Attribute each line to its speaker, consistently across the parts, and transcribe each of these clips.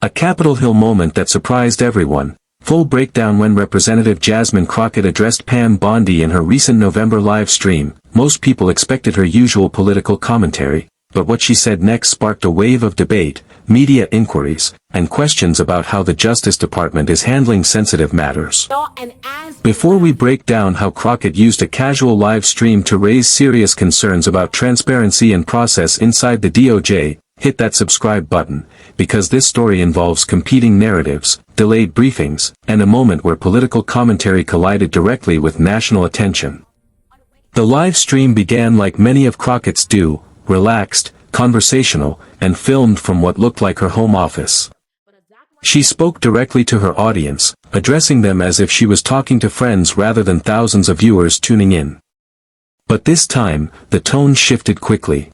Speaker 1: A Capitol Hill moment that surprised everyone. Full breakdown when Representative Jasmine Crockett addressed Pam Bondi in her recent November live stream. Most people expected her usual political commentary, but what she said next sparked a wave of debate, media inquiries, and questions about how the Justice Department is handling sensitive matters. Before we break down how Crockett used a casual live stream to raise serious concerns about transparency and process inside the DOJ, hit that subscribe button, because this story involves competing narratives, delayed briefings, and a moment where political commentary collided directly with national attention. The live stream began like many of Crockett's do, relaxed, conversational, and filmed from what looked like her home office. She spoke directly to her audience, addressing them as if she was talking to friends rather than thousands of viewers tuning in. But this time, the tone shifted quickly.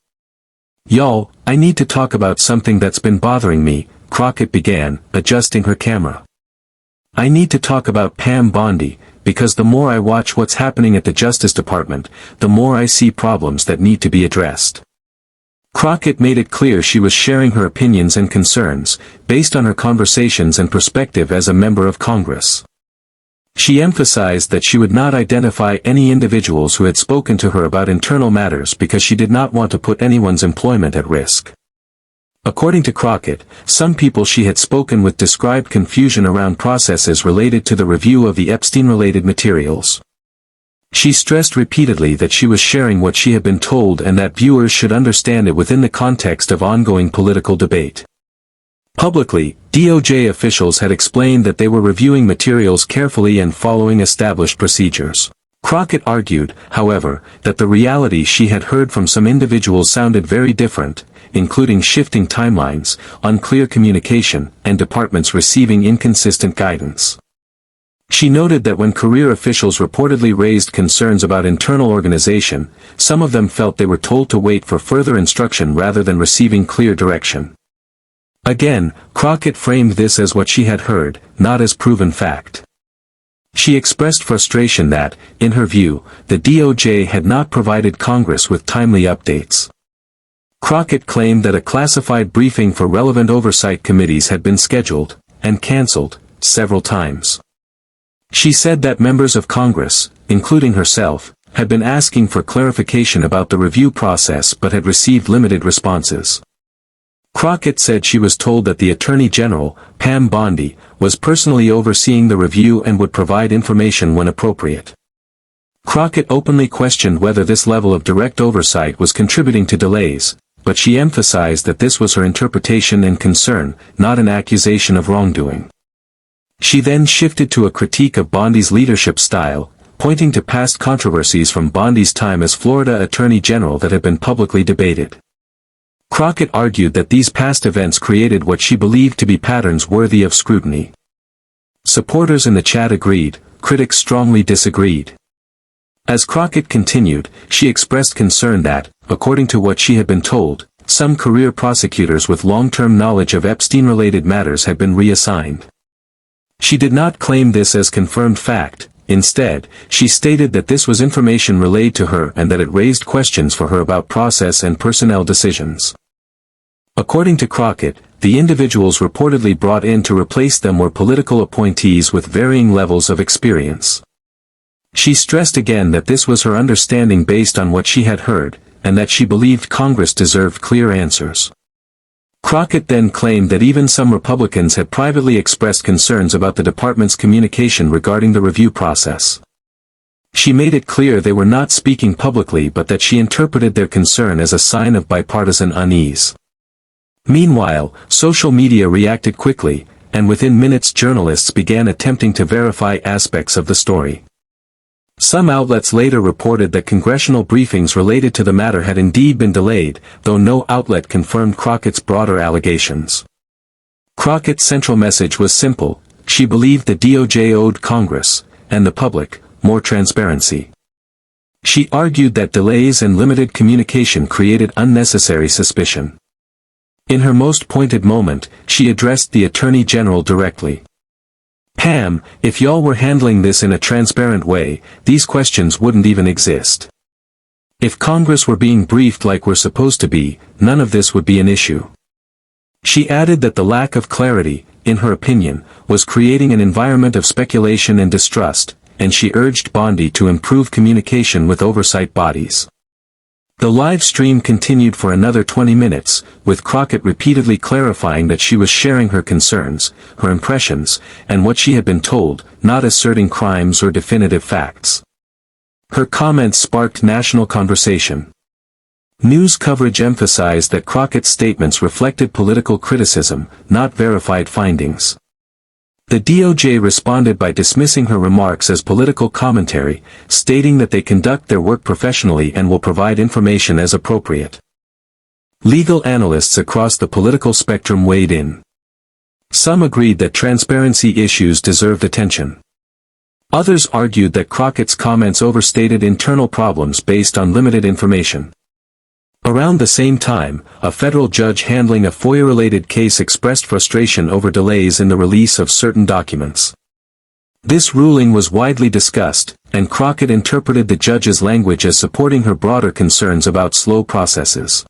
Speaker 1: "Y'all, I need to talk about something that's been bothering me," Crockett began, adjusting her camera. "I need to talk about Pam Bondi, because the more I watch what's happening at the Justice Department, the more I see problems that need to be addressed." Crockett made it clear she was sharing her opinions and concerns, based on her conversations and perspective as a member of Congress. She emphasized that she would not identify any individuals who had spoken to her about internal matters because she did not want to put anyone's employment at risk. According to Crockett, some people she had spoken with described confusion around processes related to the review of the Epstein-related materials. She stressed repeatedly that she was sharing what she had been told and that viewers should understand it within the context of ongoing political debate. Publicly, DOJ officials had explained that they were reviewing materials carefully and following established procedures. Crockett argued, however, that the reality she had heard from some individuals sounded very different, including shifting timelines, unclear communication, and departments receiving inconsistent guidance. She noted that when career officials reportedly raised concerns about internal organization, some of them felt they were told to wait for further instruction rather than receiving clear direction. Again, Crockett framed this as what she had heard, not as proven fact. She expressed frustration that, in her view, the DOJ had not provided Congress with timely updates. Crockett claimed that a classified briefing for relevant oversight committees had been scheduled, and canceled, several times. She said that members of Congress, including herself, had been asking for clarification about the review process but had received limited responses. Crockett said she was told that the Attorney General, Pam Bondi, was personally overseeing the review and would provide information when appropriate. Crockett openly questioned whether this level of direct oversight was contributing to delays, but she emphasized that this was her interpretation and concern, not an accusation of wrongdoing. She then shifted to a critique of Bondi's leadership style, pointing to past controversies from Bondi's time as Florida Attorney General that had been publicly debated. Crockett argued that these past events created what she believed to be patterns worthy of scrutiny. Supporters in the chat agreed, critics strongly disagreed. As Crockett continued, she expressed concern that, according to what she had been told, some career prosecutors with long-term knowledge of Epstein-related matters had been reassigned. She did not claim this as confirmed fact. Instead, she stated that this was information relayed to her and that it raised questions for her about process and personnel decisions. According to Crockett, the individuals reportedly brought in to replace them were political appointees with varying levels of experience. She stressed again that this was her understanding based on what she had heard, and that she believed Congress deserved clear answers. Crockett then claimed that even some Republicans had privately expressed concerns about the department's communication regarding the review process. She made it clear they were not speaking publicly but that she interpreted their concern as a sign of bipartisan unease. Meanwhile, social media reacted quickly, and within minutes journalists began attempting to verify aspects of the story. Some outlets later reported that congressional briefings related to the matter had indeed been delayed, though no outlet confirmed Crockett's broader allegations. Crockett's central message was simple: she believed the DOJ owed Congress, and the public, more transparency. She argued that delays and limited communication created unnecessary suspicion. In her most pointed moment, she addressed the Attorney General directly. "Pam, if y'all were handling this in a transparent way, these questions wouldn't even exist. If Congress were being briefed like we're supposed to be, none of this would be an issue. She added that the lack of clarity, in her opinion, was creating an environment of speculation and distrust, and she urged Bondi to improve communication with oversight bodies. The live stream continued for another 20 minutes, with Crockett repeatedly clarifying that she was sharing her concerns, her impressions, and what she had been told, not asserting crimes or definitive facts. Her comments sparked national conversation. News coverage emphasized that Crockett's statements reflected political criticism, not verified findings. The DOJ responded by dismissing her remarks as political commentary, stating that they conduct their work professionally and will provide information as appropriate. Legal analysts across the political spectrum weighed in. Some agreed that transparency issues deserved attention. Others argued that Crockett's comments overstated internal problems based on limited information. Around the same time, a federal judge handling a FOIA-related case expressed frustration over delays in the release of certain documents. This ruling was widely discussed, and Crockett interpreted the judge's language as supporting her broader concerns about slow processes.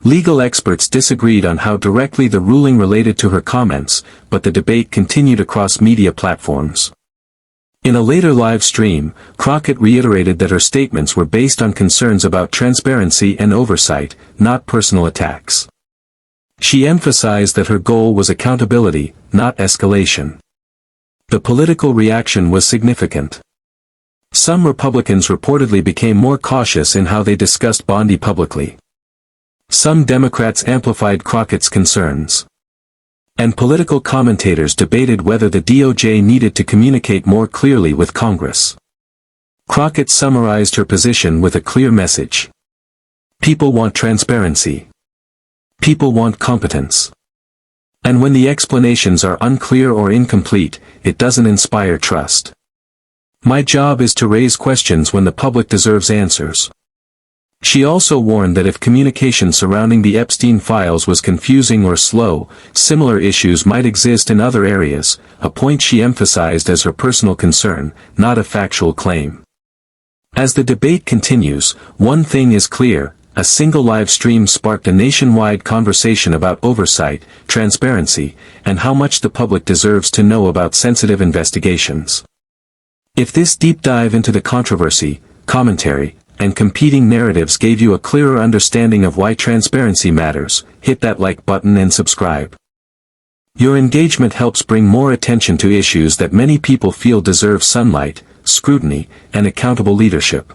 Speaker 1: Legal experts disagreed on how directly the ruling related to her comments, but the debate continued across media platforms. In a later live stream, Crockett reiterated that her statements were based on concerns about transparency and oversight, not personal attacks. She emphasized that her goal was accountability, not escalation. The political reaction was significant. Some Republicans reportedly became more cautious in how they discussed Bondi publicly. Some Democrats amplified Crockett's concerns. And political commentators debated whether the DOJ needed to communicate more clearly with Congress. Crockett summarized her position with a clear message. People want transparency. People want competence. And when the explanations are unclear or incomplete, it doesn't inspire trust. My job is to raise questions when the public deserves answers. She also warned that if communication surrounding the Epstein files was confusing or slow, similar issues might exist in other areas, a point she emphasized as her personal concern, not a factual claim. As the debate continues, one thing is clear: a single live stream sparked a nationwide conversation about oversight, transparency, and how much the public deserves to know about sensitive investigations. If this deep dive into the controversy, commentary, and competing narratives gave you a clearer understanding of why transparency matters, hit that like button and subscribe. Your engagement helps bring more attention to issues that many people feel deserve sunlight, scrutiny, and accountable leadership.